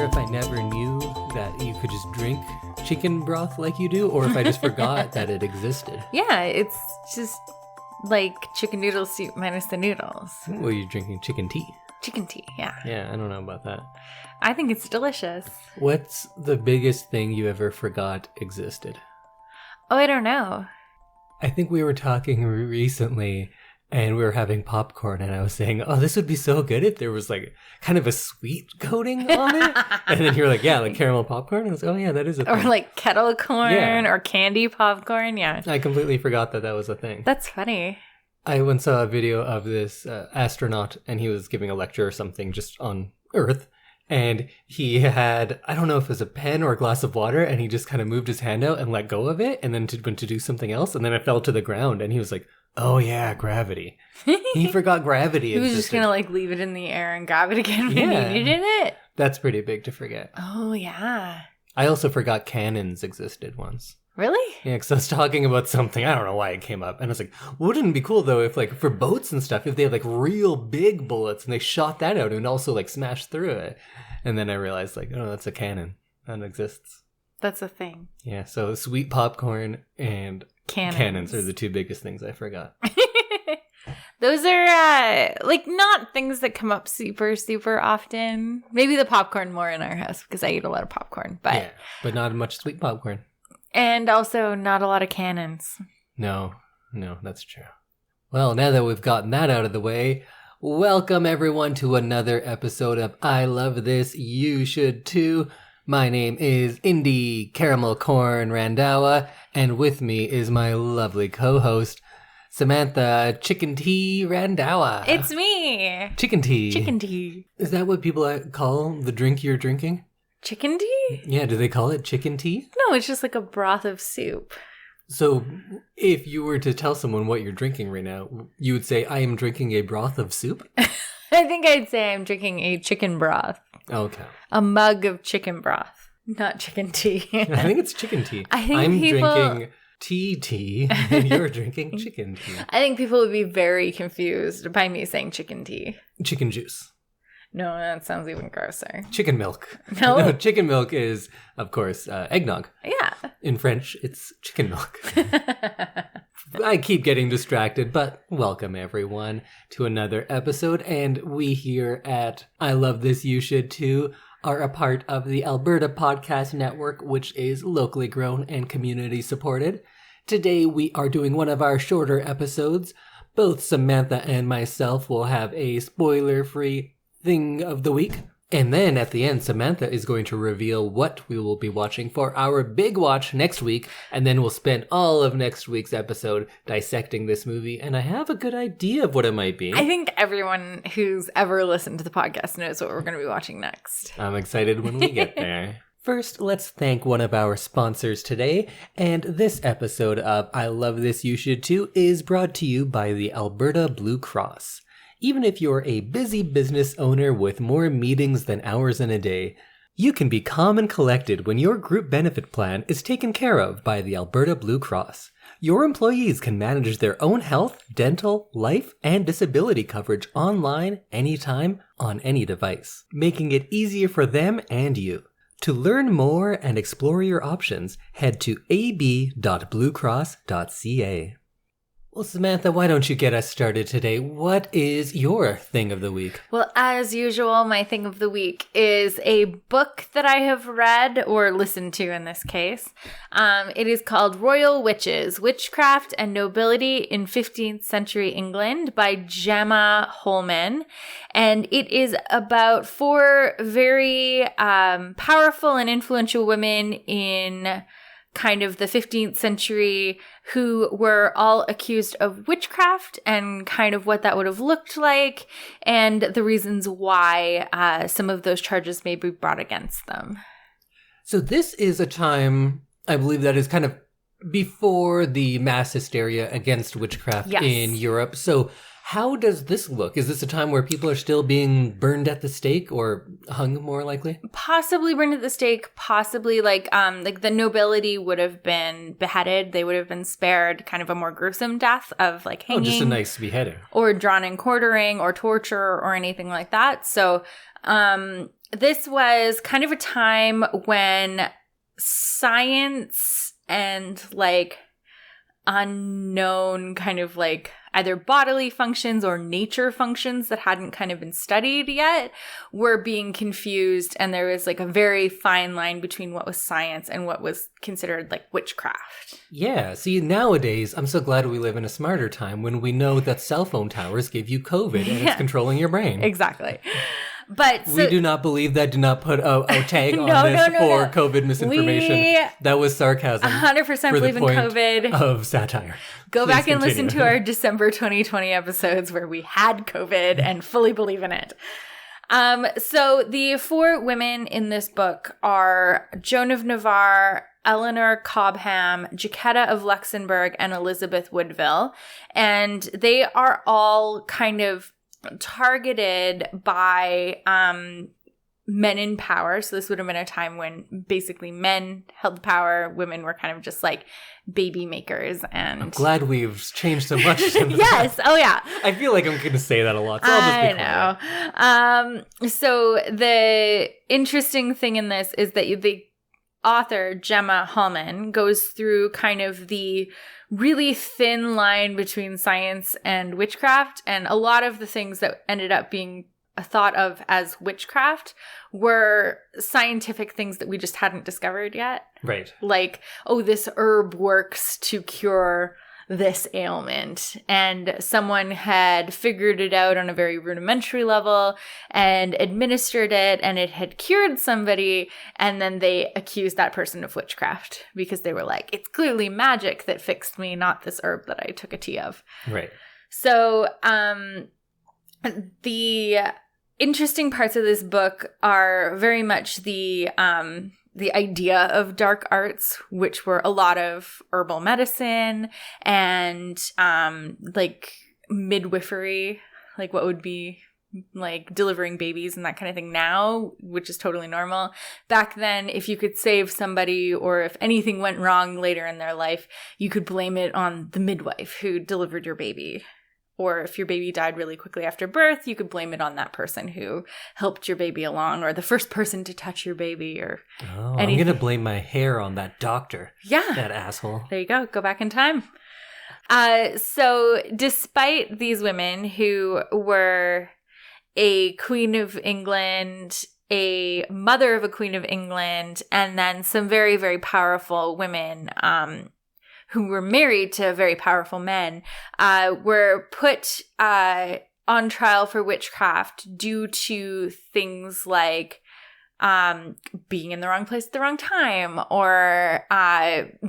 wonder if I never knew that you could just drink chicken broth like you do, or if I just forgot that it existed. Yeah, it's just like chicken noodle soup minus the noodles. Well, you're drinking chicken tea. Chicken tea, yeah. Yeah, I don't know about that. I think it's delicious. What's the biggest thing you ever forgot existed? Oh, I don't know. I think we were talking recently and we were having popcorn and I was saying, oh, this would be so good if there was like kind of a sweet coating on it. And then you're like, yeah, like caramel popcorn. And I was like, oh yeah, that is a thing. Or like kettle corn or candy popcorn. Yeah. I completely forgot that was a thing. That's funny. I once saw a video of this astronaut and he was giving a lecture or something just on Earth. And he had, I don't know if it was a pen or a glass of water, and he just kind of moved his hand out and let go of it, and then went to do something else, and then it fell to the ground, and he was like, oh yeah, gravity. He forgot gravity existed. He was just going to like leave it in the air and grab it again when he needed it. That's pretty big to forget. Oh, yeah. I also forgot cannons existed once. Really? Yeah, because I was talking about something, I don't know why it came up, and I was like, wouldn't it be cool though if like for boats and stuff, if they had like real big bullets and they shot that out and also like smashed through it. And then I realized like, oh, that's a cannon. That exists. That's a thing. Yeah, so sweet popcorn and cannons are the two biggest things I forgot. Those are like not things that come up super, super often. Maybe the popcorn more in our house because I eat a lot of popcorn. But not much sweet popcorn. And also not a lot of cannons. No, that's true. Well, now that we've gotten that out of the way, welcome everyone to another episode of I Love This, You Should Too. My name is Indy Caramel Corn Randawa, and with me is my lovely co-host, Samantha Chicken Tea Randawa. It's me! Chicken tea. Chicken tea. Is that what people call the drink you're drinking? Chicken tea? Yeah, do they call it chicken tea? No, it's just like a broth of soup. So if you were to tell someone what you're drinking right now, you would say, I am drinking a broth of soup? I think I'd say I'm drinking a chicken broth. Okay. A mug of chicken broth, not chicken tea. I think it's chicken tea. I'm drinking tea, and you're drinking chicken tea. I think people would be very confused by me saying chicken tea. Chicken juice. No, that sounds even grosser. Chicken milk. No, chicken milk is, of course, eggnog. Yeah. In French, it's chicken milk. I keep getting distracted, but welcome everyone to another episode. And we here at I Love This, You Should Too are a part of the Alberta Podcast Network, which is locally grown and community supported. Today we are doing one of our shorter episodes. Both Samantha and myself will have a spoiler-free thing of the week. And then at the end, Samantha is going to reveal what we will be watching for our big watch next week. And then we'll spend all of next week's episode dissecting this movie. And I have a good idea of what it might be. I think everyone who's ever listened to the podcast knows what we're going to be watching next. I'm excited when we get there. First, let's thank one of our sponsors today. And this episode of I Love This, You Should Too is brought to you by the Alberta Blue Cross. Even if you're a busy business owner with more meetings than hours in a day, you can be calm and collected when your group benefit plan is taken care of by the Alberta Blue Cross. Your employees can manage their own health, dental, life, and disability coverage online, anytime, on any device, making it easier for them and you. To learn more and explore your options, head to ab.bluecross.ca. Well, Samantha, why don't you get us started today? What is your thing of the week? Well, as usual, my thing of the week is a book that I have read, or listened to in this case. It is called Royal Witches, Witchcraft and Nobility in 15th-Century England by Gemma Hollman. And it is about 4 very powerful and influential women in kind of the 15th century who were all accused of witchcraft and kind of what that would have looked like and the reasons why some of those charges may be brought against them. So this is a time, I believe, that is kind of before the mass hysteria against witchcraft in Europe. So how does this look? Is this a time where people are still being burned at the stake or hung, more likely? Possibly burned at the stake, possibly like the nobility would have been beheaded. They would have been spared kind of a more gruesome death of like hanging. Oh, just a nice beheading. Or drawn and quartering or torture or anything like that. So this was kind of a time when science and like unknown kind of like either bodily functions or nature functions that hadn't kind of been studied yet were being confused, and there was like a very fine line between what was science and what was considered like witchcraft. Yeah, see, nowadays, I'm so glad we live in a smarter time when we know that cell phone towers give you COVID and it's controlling your brain. Exactly. But we do not believe that. Do not put a tag on this for COVID misinformation. That was sarcasm. 100% believe in COVID. Of satire. Go back and listen to our December 2020 episodes where we had COVID and fully believe in it. So the 4 women in this book are Joan of Navarre, Eleanor Cobham, Jacquetta of Luxembourg, and Elizabeth Woodville. And they are all kind of targeted by men in power. So this would have been a time when basically men held the power, women were kind of just like baby makers. And I'm glad we've changed so much since yes. that. Oh yeah. I feel like I'm going to say that a lot, so I'll just be quiet. So the interesting thing in this is that the author Gemma Hollman goes through kind of the really thin line between science and witchcraft, and a lot of the things that ended up being thought of as witchcraft were scientific things that we just hadn't discovered yet. Right. Like, oh, this herb works to cure this ailment, and someone had figured it out on a very rudimentary level and administered it, and it had cured somebody, and then they accused that person of witchcraft because they were like, it's clearly magic that fixed me, not this herb that I took a tea of. Right. So the interesting parts of this book are very much the idea of dark arts, which were a lot of herbal medicine and like midwifery, like what would be like delivering babies and that kind of thing now, which is totally normal. Back then, if you could save somebody or if anything went wrong later in their life, you could blame it on the midwife who delivered your baby. Or if your baby died really quickly after birth, you could blame it on that person who helped your baby along, or the first person to touch your baby, or anything. I'm going to blame my hair on that doctor. Yeah. That asshole. There you go. Go back in time. So despite these women who were a queen of England, a mother of a queen of England, and then some very, very powerful women who were married to very powerful men, were put on trial for witchcraft due to things like being in the wrong place at the wrong time, or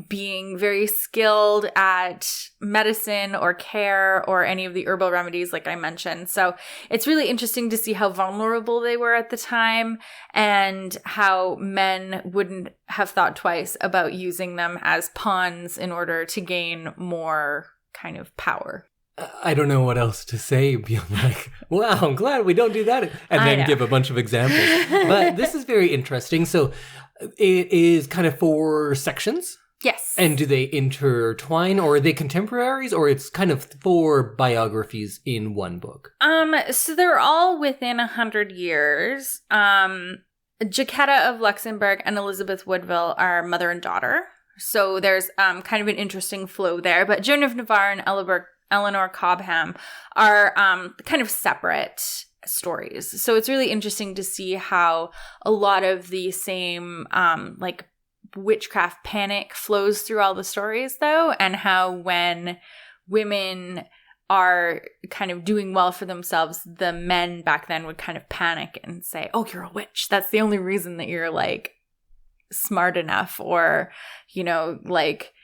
being very skilled at medicine or care or any of the herbal remedies like I mentioned. So it's really interesting to see how vulnerable they were at the time and how men wouldn't have thought twice about using them as pawns in order to gain more kind of power. I don't know what else to say beyond like, wow, I'm glad we don't do that. And then give a bunch of examples. But this is very interesting. So it is kind of 4 sections? Yes. And do they intertwine, or are they contemporaries, or it's kind of 4 biographies in one book? So they're all within 100 years. Jacquetta of Luxembourg and Elizabeth Woodville are mother and daughter. So there's kind of an interesting flow there. But Joan of Navarre and Eleanor Cobham are kind of separate stories. So it's really interesting to see how a lot of the same like witchcraft panic flows through all the stories, though, and how when women are kind of doing well for themselves, the men back then would kind of panic and say, oh, you're a witch. That's the only reason that you're like smart enough or, you know, like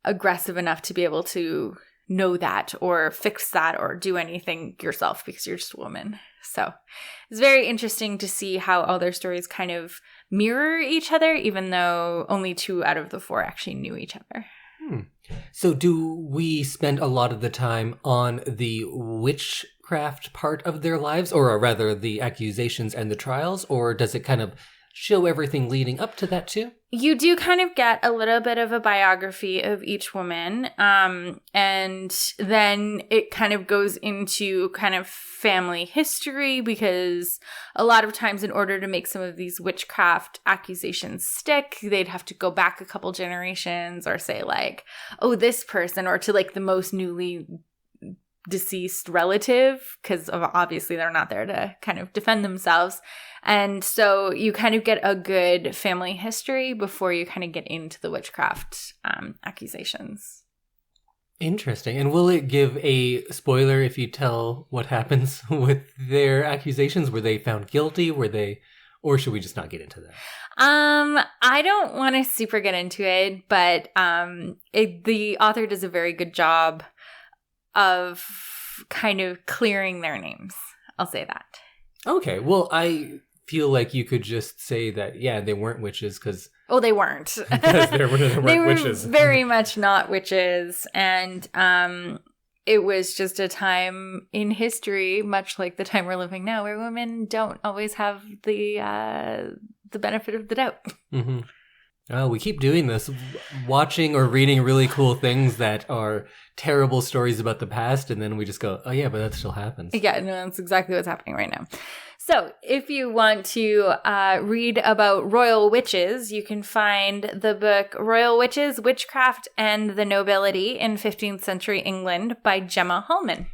aggressive enough to be able to know that or fix that or do anything yourself because you're just a woman. So it's very interesting to see how all their stories kind of mirror each other, even though only 2 out of the 4 actually knew each other. So do we spend a lot of the time on the witchcraft part of their lives, or rather the accusations and the trials, or does it kind of show everything leading up to that too? You do kind of get a little bit of a biography of each woman, and then it kind of goes into kind of family history, because a lot of times in order to make some of these witchcraft accusations stick, they'd have to go back a couple generations or say like, oh, this person, or to like the most newly deceased relative, because obviously they're not there to kind of defend themselves. And so you kind of get a good family history before you kind of get into the witchcraft accusations. Interesting. And will it give a spoiler if you tell what happens with their accusations? Were they found guilty? Or should we just not get into that? I don't want to super get into it, but the author does a very good job of kind of clearing their names. I'll say that. Okay. Well, I feel like you could just say that, yeah, they weren't witches because... Oh, they weren't. Because they weren't witches. They were very much not witches. And it was just a time in history, much like the time we're living now, where women don't always have the benefit of the doubt. Mm-hmm. Oh, we keep doing this, watching or reading really cool things that are terrible stories about the past, and then we just go, oh yeah, but that still happens. Yeah, no, that's exactly what's happening right now. So if you want to read about royal witches, you can find the book Royal Witches, Witchcraft, and the Nobility in 15th-Century England by Gemma Hollman.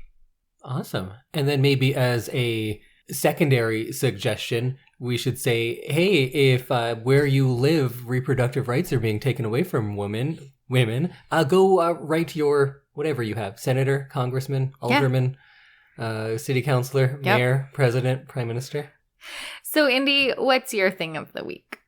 Awesome. And then maybe as a secondary suggestion, we should say, hey, if where you live, reproductive rights are being taken away from women, go write your whatever you have, senator, congressman, alderman, city councilor, mayor, president, prime minister. So, Indy, what's your thing of the week?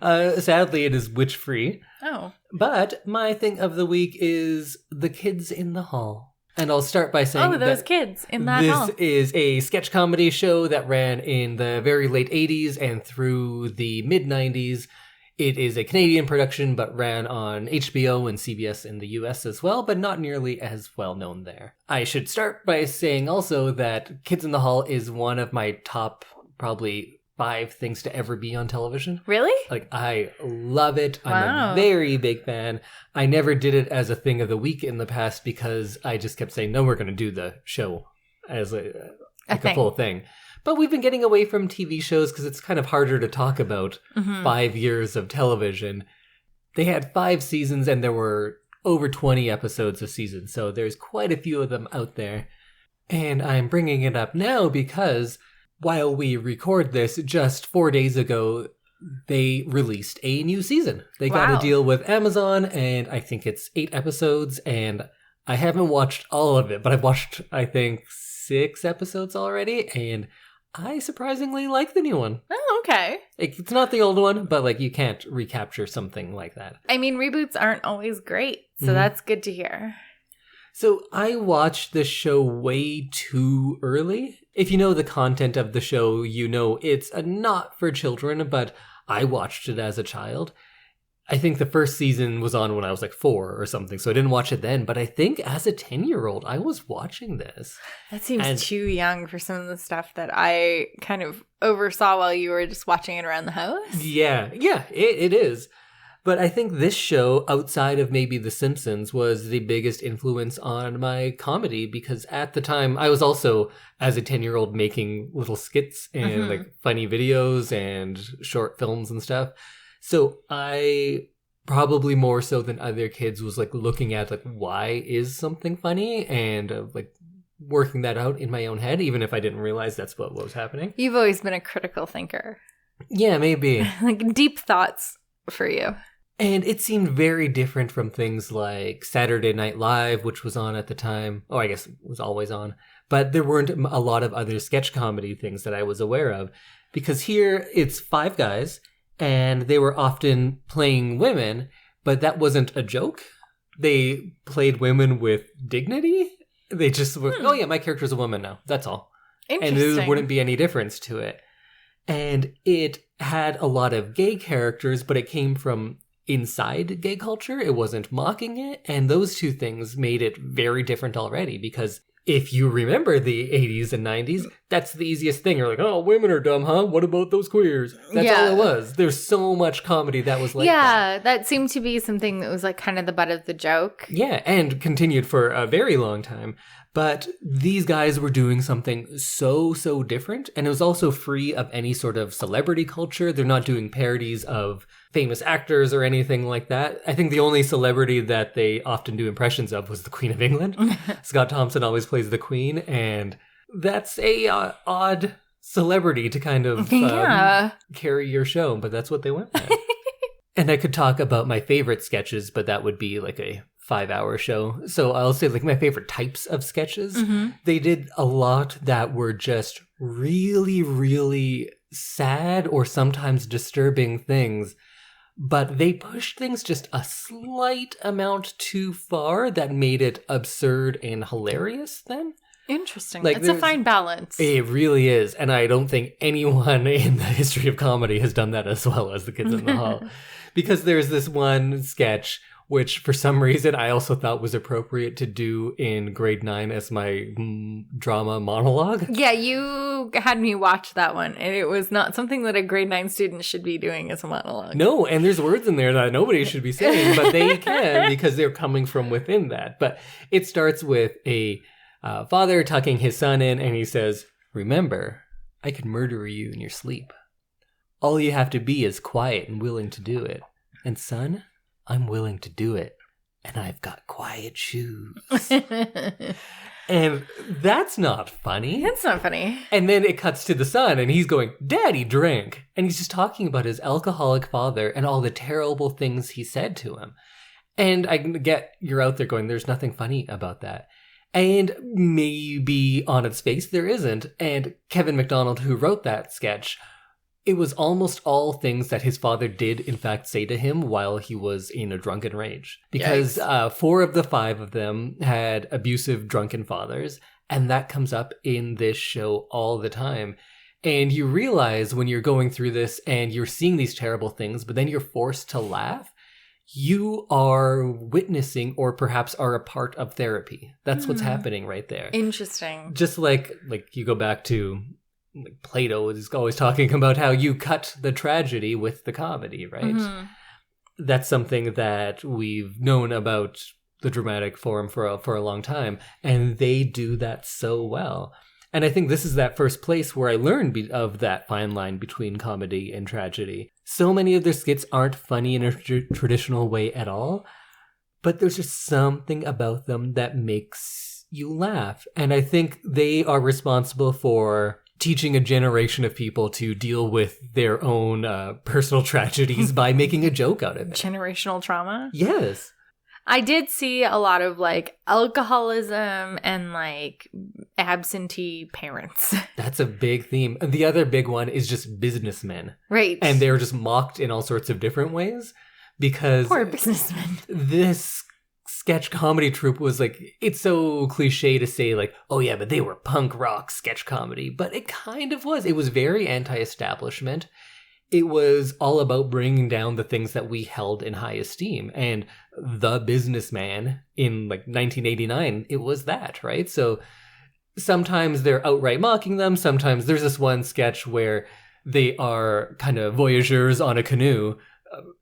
Sadly, it is witch-free. Oh. But my thing of the week is The Kids in the Hall. And I'll start by saying those kids in that hall. This is a sketch comedy show that ran in the very late 80s and through the mid-90s. It is a Canadian production, but ran on HBO and CBS in the US as well, but not nearly as well known there. I should start by saying also that Kids in the Hall is one of my top, probably 5 things to ever be on television. Really? Like, I love it. Wow. I'm a very big fan. I never did it as a thing of the week in the past because I just kept saying, no, we're going to do the show as a full thing. But we've been getting away from TV shows because it's kind of harder to talk about 5 years of television. They had 5 seasons and there were over 20 episodes a season. So there's quite a few of them out there. And I'm bringing it up now because while we record this, just 4 days ago, they released a new season. They got a deal with Amazon, and I think it's 8 episodes, and I haven't watched all of it, but I've watched, I think, 6 episodes already, and I surprisingly like the new one. Oh, okay. It's not the old one, but like you can't recapture something like that. I mean, reboots aren't always great, so that's good to hear. So I watched this show way too early. If you know the content of the show, you know it's not for children, but I watched it as a child. I think the first season was on when I was like 4 or something, so I didn't watch it then. But I think as a 10-year-old, I was watching this. That seems too young for some of the stuff that I kind of oversaw while you were just watching it around the house. Yeah, it is. But I think this show, outside of maybe The Simpsons, was the biggest influence on my comedy because at the time, I was also, as a 10-year-old, making little skits and like funny videos and short films and stuff. So I probably more so than other kids was like looking at like, why is something funny? And like working that out in my own head, even if I didn't realize that's what was happening. You've always been a critical thinker. Yeah, maybe. Like deep thoughts for you. And it seemed very different from things like Saturday Night Live, which was on at the time. Oh, I guess it was always on. But there weren't a lot of other sketch comedy things that I was aware of. Because here, it's 5 guys, and they were often playing women, but that wasn't a joke. They played women with dignity. They just were, oh yeah, my character's a woman now. That's all. Interesting. And there wouldn't be any difference to it. And it had a lot of gay characters, but it came from inside gay culture. It wasn't mocking it. And those two things made it very different already because if you remember the 80s and 90s, that's the easiest thing. You're like, oh, women are dumb, huh? What about those queers? That's all it was. There's so much comedy that was like that. Yeah, that seemed to be something that was like kind of the butt of the joke. Yeah, and continued for a very long time. But these guys were doing something so different. And it was also free of any sort of celebrity culture. They're not doing parodies of famous actors or anything like that. I think the only celebrity that they often do impressions of was the Queen of England. Scott Thompson always plays the Queen. And that's a odd celebrity to kind of carry your show. But that's what they went with. And I could talk about my favorite sketches, but that would be like a 5-hour show. So I'll say like my favorite types of sketches. Mm-hmm. They did a lot that were just really sad or sometimes disturbing things, but they pushed things just a slight amount too far that made it absurd and hilarious then. Interesting. Like, it's a fine balance. It really is. And I don't think anyone in the history of comedy has done that as well as the Kids in the Hall. Because there's this one sketch which for some reason I also thought was appropriate to do in grade 9 as my drama monologue. Yeah, you had me watch that one, and it was not something that a grade 9 student should be doing as a monologue. No, and there's words in there that nobody should be saying, but they can because they're coming from within that. But it starts with a father tucking his son in, and he says, "Remember, I could murder you in your sleep. All you have to be is quiet and willing to do it. And son, I'm willing to do it. And I've got quiet shoes." And that's not funny. That's not funny. And then it cuts to the son, and he's going, "Daddy, drink." And he's just talking about his alcoholic father and all the terrible things he said to him. And I get you're out there going, there's nothing funny about that. And maybe on its face there isn't. And Kevin MacDonald, who wrote that sketch, it was almost all things that his father did, in fact, say to him while he was in a drunken rage. Because 4 of the 5 of them had abusive, drunken fathers. And that comes up in this show all the time. And you realize when you're going through this and you're seeing these terrible things, but then you're forced to laugh, you are witnessing or perhaps are a part of therapy. That's what's happening right there. Interesting. Just like you go back to... like Plato is always talking about how you cut the tragedy with the comedy, right? Mm-hmm. That's something that we've known about the dramatic form for a long time, and they do that so well. And I think this is that first place where I learned of that fine line between comedy and tragedy. So many of their skits aren't funny in a traditional way at all, but there's just something about them that makes you laugh. And I think they are responsible for teaching a generation of people to deal with their own personal tragedies by making a joke out of it. Generational trauma? Yes. I did see a lot of like alcoholism and like absentee parents. That's a big theme. The other big one is just businessmen. Right. And they're just mocked in all sorts of different ways because... Poor businessmen. This sketch comedy troupe was like, it's so cliche to say like, oh yeah, but they were punk rock sketch comedy, but it kind of was. It was very anti-establishment. It was all about bringing down the things that we held in high esteem. And The Businessman in like 1989, it was that, right? So sometimes they're outright mocking them. Sometimes there's this one sketch where they are kind of voyageurs on a canoe,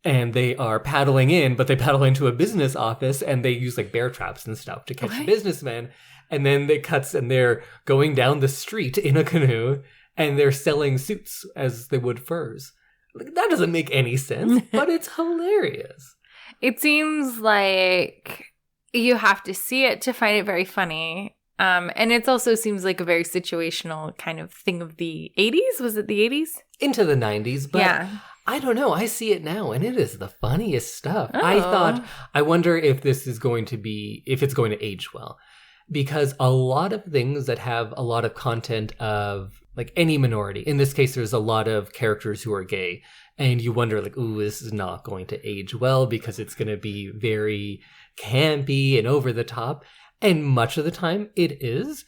and they are paddling in, but they paddle into a business office and they use like bear traps and stuff to catch businessmen. And then it cuts and they're going down the street in a canoe and they're selling suits as they would furs. Like, that doesn't make any sense, but it's hilarious. It seems like you have to see it to find it very funny. And it also seems like a very situational kind of thing of the 80s. Was it the 80s? Into the 90s, but... yeah. I don't know. I see it now, and it is the funniest stuff. Oh. I wonder if this is going to be, if it's going to age well. Because a lot of things that have a lot of content of, like, any minority. In this case, there's a lot of characters who are gay. And you wonder, like, ooh, this is not going to age well because it's going to be very campy and over the top. And much of the time, it is.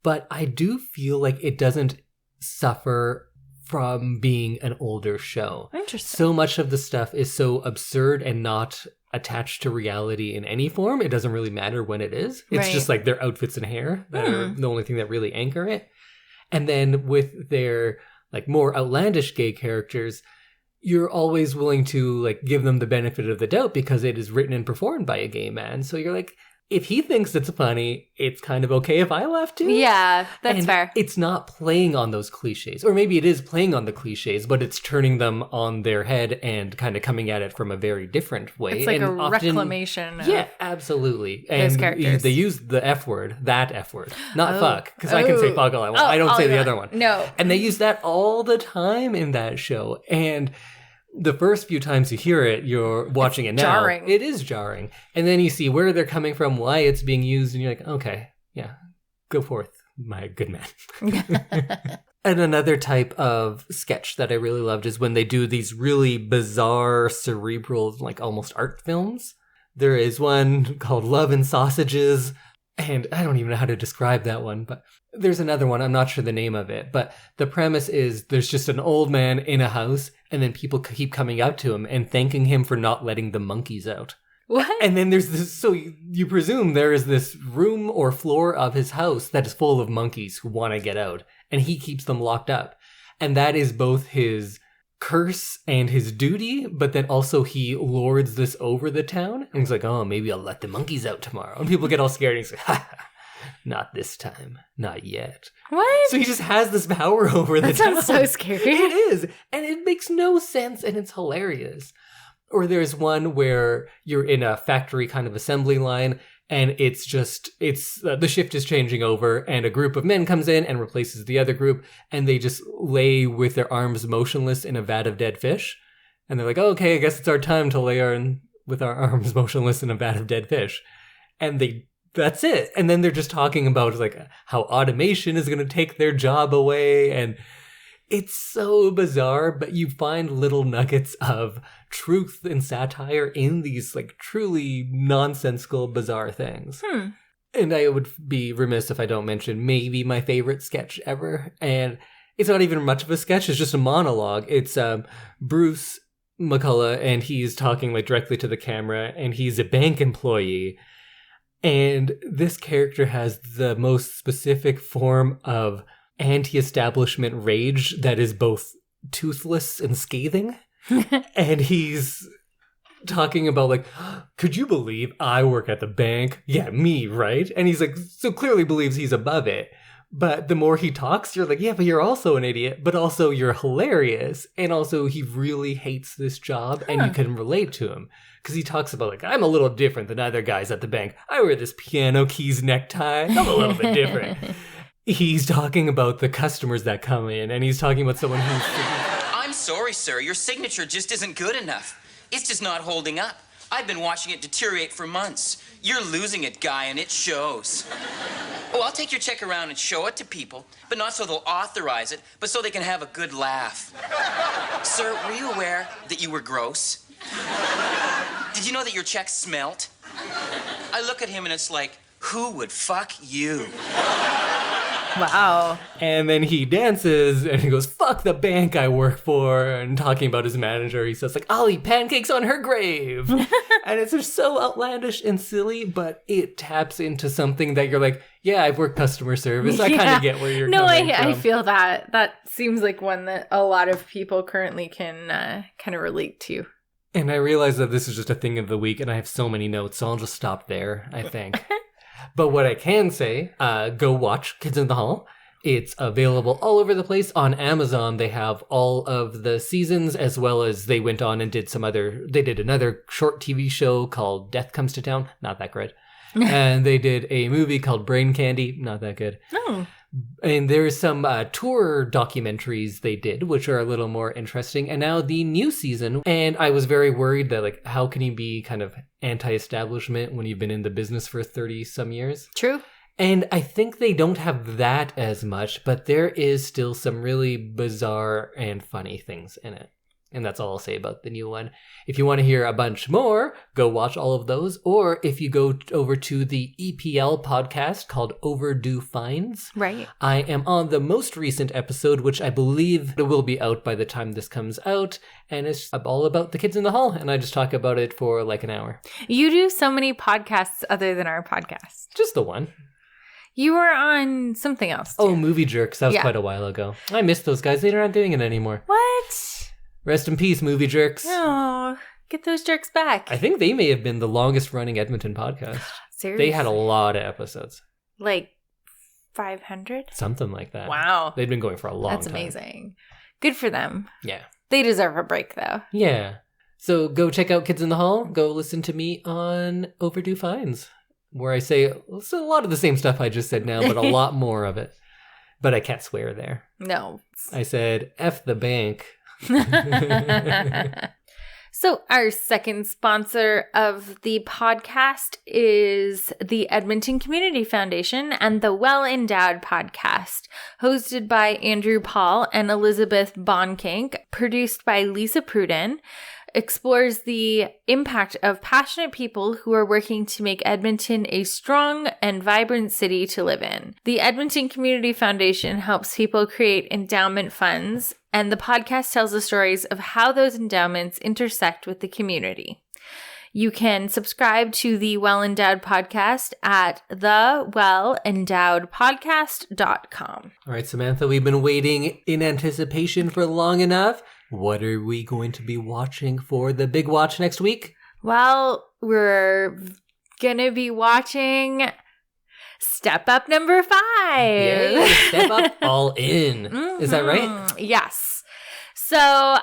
But I do feel like it doesn't suffer from being an older show. Interesting. So much of the stuff is so absurd and not attached to reality in any form. It doesn't really matter when it is. It's just like their outfits and hair that are the only thing that really anchor it. And then with their like more outlandish gay characters, you're always willing to like give them the benefit of the doubt because it is written and performed by a gay man. So you're like, if he thinks it's funny, it's kind of okay if I laugh too. Yeah, that's and fair. It's not playing on those cliches. Or maybe it is playing on the cliches, but it's turning them on their head and kind of coming at it from a very different way. It's like and a reclamation. Yeah, absolutely. Those And characters. they use the F word, that F word, not fuck, because I can say fuck all I want. I don't say the other one. No. And they use that all the time in that show. And the first few times you hear it, you're watching it now. Jarring. It is jarring. And then you see where they're coming from, why it's being used, and you're like, okay, yeah, go forth, my good man. And another type of sketch that I really loved is when they do these really bizarre, cerebral, like almost art films. There is one called Love and Sausages, and I don't even know how to describe that one, but there's another one, I'm not sure the name of it, but the premise is there's just an old man in a house, and then people keep coming up to him and thanking him for not letting the monkeys out. What? And then there's this, so you presume there is this room or floor of his house that is full of monkeys who want to get out, and he keeps them locked up. And that is both his curse and his duty, but then also he lords this over the town, and he's like, oh, maybe I'll let the monkeys out tomorrow. And people get all scared, and he's like, ha ha. Not this time. Not yet. What? So he just has this power over the town. That sounds so scary. It is. And it makes no sense, and it's hilarious. Or there's one where you're in a factory kind of assembly line, and it's the shift is changing over, and a group of men comes in and replaces the other group, and they just lay with their arms motionless in a vat of dead fish. And they're like, oh, okay, I guess it's our time to lay with our arms motionless in a vat of dead fish. And that's it. And then they're just talking about like how automation is going to take their job away. And it's so bizarre, but you find little nuggets of truth and satire in these like truly nonsensical, bizarre things. And I would be remiss if I don't mention maybe my favorite sketch ever. And it's not even much of a sketch. It's just a monologue. It's Bruce McCullough, and he's talking like directly to the camera, and he's a bank employee. And this character has the most specific form of anti-establishment rage that is both toothless and scathing. And he's talking about like, could you believe I work at the bank? Yeah, me, right? And he's like, so clearly believes he's above it. But the more he talks, you're like, yeah, but you're also an idiot, but also you're hilarious. And also he really hates this job, and you can relate to him. Because he talks about like, I'm a little different than other guys at the bank. I wear this piano keys necktie. I'm a little bit different. He's talking about the customers that come in, and he's talking about someone who's... I'm sorry, sir. Your signature just isn't good enough. It's just not holding up. I've been watching it deteriorate for months. You're losing it, guy, and it shows. Oh, I'll take your check around and show it to people, but not so they'll authorize it, but so they can have a good laugh. Sir, were you aware that you were gross? Did you know that your check smelt? I look at him and it's like, who would fuck you? Wow. And then he dances and he goes, fuck the bank I work for. And talking about his manager, he says like, I'll eat pancakes on her grave. And it's just so outlandish and silly, but it taps into something that you're like, yeah, I've worked customer service. I kind of get where you're coming from. I feel that. That seems like one that a lot of people currently can kind of relate to. And I realize that this is just a thing of the week, and I have so many notes, so I'll just stop there, I think. But what I can say, go watch Kids in the Hall. It's available all over the place. On Amazon, they have all of the seasons, as well as they went on and did another short TV show called Death Comes to Town. Not that great. And they did a movie called Brain Candy. Not that good. Oh. And there's some tour documentaries they did, which are a little more interesting. And now the new season. And I was very worried that, like, how can you be kind of anti-establishment when you've been in the business for 30-some years? True. And I think they don't have that as much, but there is still some really bizarre and funny things in it. And that's all I'll say about the new one. If you want to hear a bunch more, go watch all of those. Or if you go over to the EPL podcast called Overdue Finds. Right. I am on the most recent episode, which I believe will be out by the time this comes out. And it's all about the kids in the hall. And I just talk about it for like an hour. You do so many podcasts other than our podcast. Just the one. You were on something else, too. Oh, Movie Jerks. That was quite a while ago. I miss those guys. They're not doing it anymore. What? Rest in peace, Movie Jerks. Oh, get those jerks back. I think they may have been the longest running Edmonton podcast. Seriously? They had a lot of episodes. Like 500? Something like that. Wow. They'd been going for a long time. That's amazing. Good for them. Yeah. They deserve a break, though. Yeah. So go check out Kids in the Hall. Go listen to me on Overdue Finds, where I say it's a lot of the same stuff I just said now, but a lot more of it. But I can't swear there. No. I said, F the bank. So our second sponsor of the podcast is the Edmonton Community Foundation and the Well Endowed podcast, hosted by Andrew Paul and Elizabeth Bonkink, produced by Lisa Pruden, explores the impact of passionate people who are working to make Edmonton a strong and vibrant city to live in. The Edmonton Community Foundation helps people create endowment funds, and the podcast tells the stories of how those endowments intersect with the community. You can subscribe to the Well Endowed podcast at thewellendowedpodcast.com. All right, Samantha, we've been waiting in anticipation for long enough. What are we going to be watching for the big watch next week? Well, we're going to be watching Step Up number 5. Yay, Step Up All In. Is that right? Yes. So,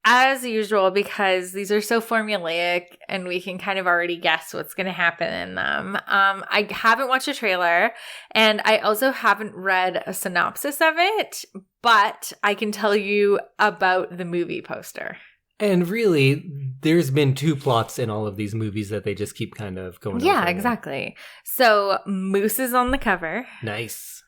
as usual, because these are so formulaic and we can kind of already guess what's going to happen in them, I haven't watched a trailer, and I also haven't read a synopsis of it, but I can tell you about the movie poster. And really, there's been 2 plots in all of these movies that they just keep kind of going over. Yeah, exactly. So, Moose is on the cover. Nice.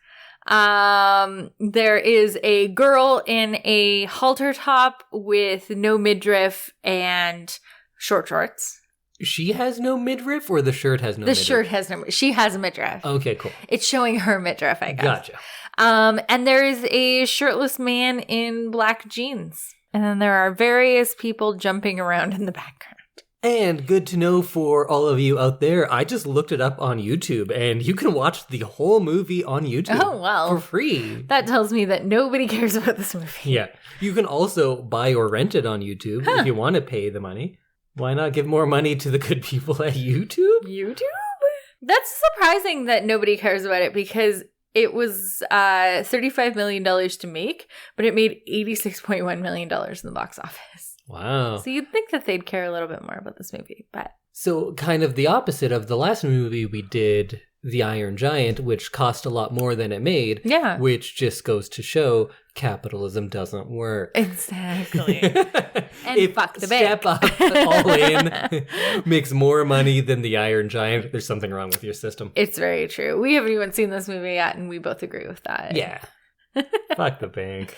There is a girl in a halter top with no midriff and short shorts. She has no midriff, or the shirt has no midriff? The shirt has no, she has a midriff. Okay, cool. It's showing her midriff, I guess. Gotcha. And there is a shirtless man in black jeans. And then there are various people jumping around in the background. And good to know for all of you out there, I just looked it up on YouTube, and you can watch the whole movie on YouTube. Oh, well. For free. That tells me that nobody cares about this movie. Yeah. You can also buy or rent it on YouTube if you want to pay the money. Why not give more money to the good people at YouTube? YouTube? That's surprising that nobody cares about it, because it was $35 million to make, but it made $86.1 million in the box office. Wow. So you'd think that they'd care a little bit more about this movie, but... So kind of the opposite of the last movie we did, The Iron Giant, which cost a lot more than it made. Yeah. Which just goes to show capitalism doesn't work. Exactly. And if fuck the bank. Step Up All In makes more money than The Iron Giant, there's something wrong with your system. It's very true. We haven't even seen this movie yet, and we both agree with that. Yeah. Fuck the bank.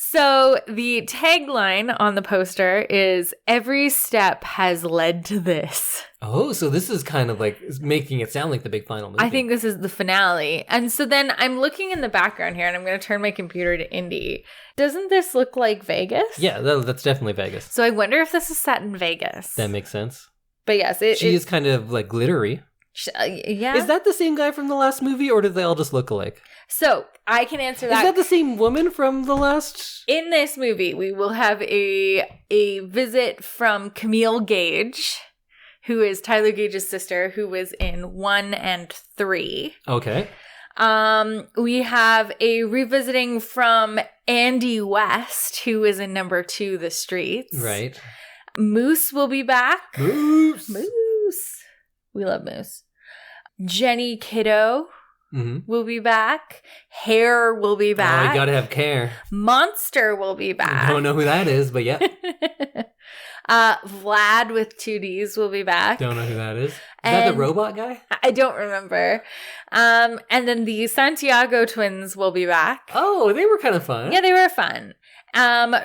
So the tagline on the poster is, "Every step has led to this." Oh, so this is kind of like making it sound like the big final movie. I think this is the finale. And so then I'm looking in the background here, and I'm going to turn my computer to Indy. Doesn't this look like Vegas? Yeah, that's definitely Vegas. So I wonder if this is set in Vegas. That makes sense. But yes, she is kind of like glittery. Yeah. Is that the same guy from the last movie, or did they all just look alike? So I can answer that. Is that the same woman from the last? In this movie, we will have a visit from Camille Gage, who is Tyler Gage's sister, who was in 1 and 3. Okay. We have a revisiting from Andy West, who is in number 2, The Streets. Right. Moose will be back. Moose. We love Moose. Jenny Kiddo will be back. Hair will be back. Oh, you gotta have care. Monster will be back. I don't know who that is, but yeah. Vlad with 2 Ds will be back. Don't know who that is. Is that the robot guy? I don't remember. And then the Santiago twins will be back. Oh, they were kind of fun. Yeah, they were fun.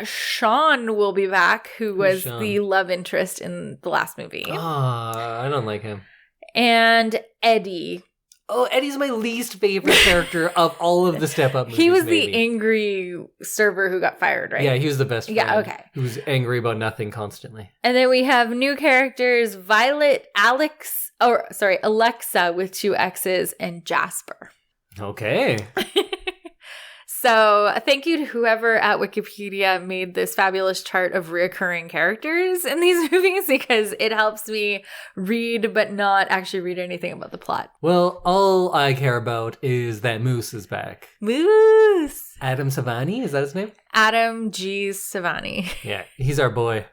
Sean will be back, who was Sean? the love interest in the last movie. I don't like him. And Eddie. Oh, Eddie's my least favorite character of all of the Step Up movies. He was maybe. the angry server who got fired, right? Yeah, he was the best friend. Yeah, okay. Who was angry about nothing constantly. And then we have new characters, Alexa with 2 X's, and Jasper. Okay. So thank you to whoever at Wikipedia made this fabulous chart of reoccurring characters in these movies, because it helps me read but not actually read anything about the plot. Well, all I care about is that Moose is back. Moose! Adam Savani, is that his name? Adam G. Savani. Yeah, he's our boy.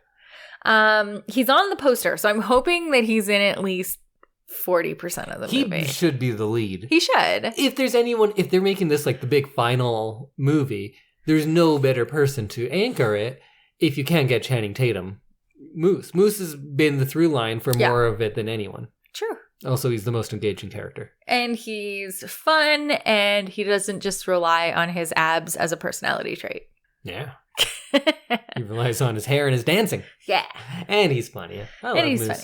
He's on the poster, so I'm hoping that he's in at least 40% of the movie. He should be the lead. He should. If they're making this like the big final movie, there's no better person to anchor it if you can't get Channing Tatum. Moose has been the through line for more of it than anyone. True. Also, he's the most engaging character. And he's fun, and he doesn't just rely on his abs as a personality trait. Yeah. He relies on his hair and his dancing. Yeah. And he's funny. I love Moose. Funny.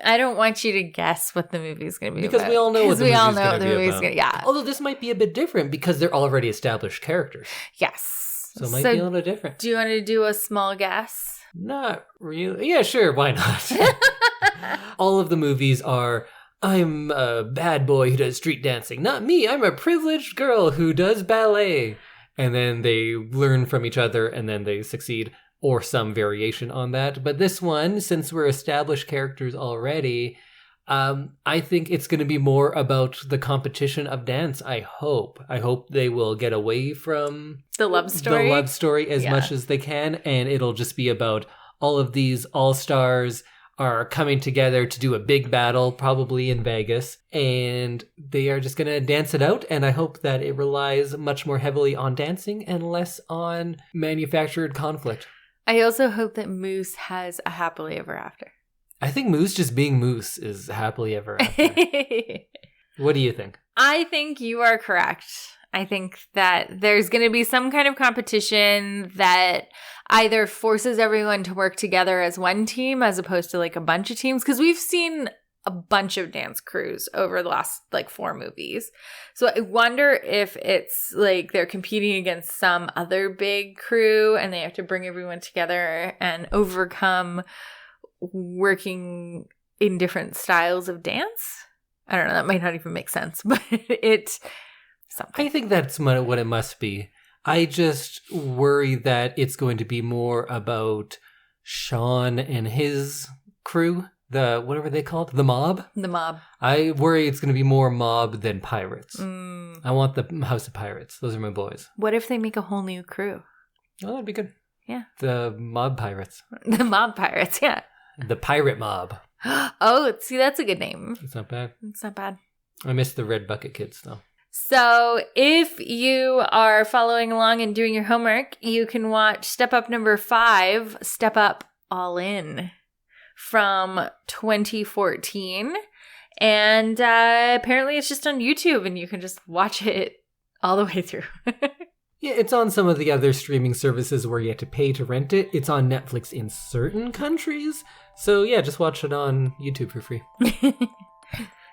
I don't want you to guess what the movie's going to be because about. we all know what the movie's going to be about. Yeah. Although this might be a bit different because they're already established characters. Yes. So it might be a little different. Do you want to do a small guess? Not really. Yeah, sure. Why not? All of the movies are, I'm a bad boy who does street dancing. Not me. I'm a privileged girl who does ballet. And then they learn from each other and then they succeed. Or some variation on that. But this one, since we're established characters already, I think it's going to be more about the competition of dance, I hope. I hope they will get away from the love story as much as they can. And it'll just be about all of these all-stars are coming together to do a big battle, probably in Vegas, and they are just going to dance it out, and I hope that it relies much more heavily on dancing and less on manufactured conflict. I also hope that Moose has a happily ever after. I think Moose just being Moose is happily ever after. What do you think? I think you are correct. I think that there's going to be some kind of competition that either forces everyone to work together as one team as opposed to like a bunch of teams. Because we've seen a bunch of dance crews over the last like 4 movies. So I wonder if it's like they're competing against some other big crew and they have to bring everyone together and overcome working in different styles of dance. I don't know. That might not even make sense, but it's something. I think that's what it must be. I just worry that it's going to be more about Sean and his crew. What were they called? The mob? The mob. I worry it's going to be more mob than pirates. I want the House of Pirates. Those are my boys. What if they make a whole new crew? Oh, that'd be good. Yeah. The mob pirates. The mob pirates, yeah. The pirate mob. Oh, see, that's a good name. It's not bad. It's not bad. I miss the Red Bucket Kids, though. So if you are following along and doing your homework, you can watch Step Up number 5, Step Up All In, from 2014. And apparently it's just on YouTube and you can just watch it all the way through. Yeah, it's on some of the other streaming services where you have to pay to rent it. It's on Netflix in certain countries. So yeah, just watch it on YouTube for free.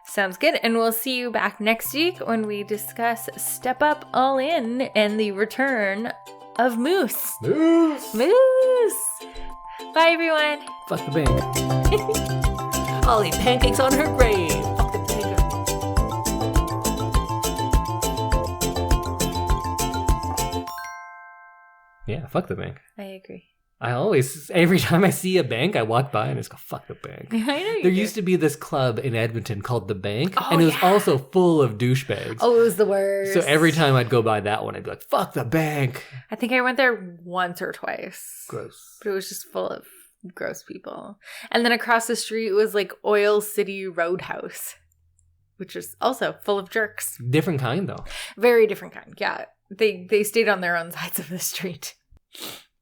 Sounds good. And we'll see you back next week when we discuss Step Up All In and the return of Moose. Moose! Bye, everyone. Fuck the bank. I'll eat pancakes on her grave. Fuck the bank. Yeah, fuck the bank. I agree. Every time I see a bank, I walk by and just go, fuck the bank. I know you There do. used to be this club in Edmonton called The Bank, and it was also full of douchebags. Oh, it was the worst. So every time I'd go by that one, I'd be like, fuck the bank. I think I went there once or twice. Gross. But it was just full of gross people. And then across the street was like Oil City Roadhouse, which is also full of jerks. Different kind, though. Very different kind. Yeah. They stayed on their own sides of the street.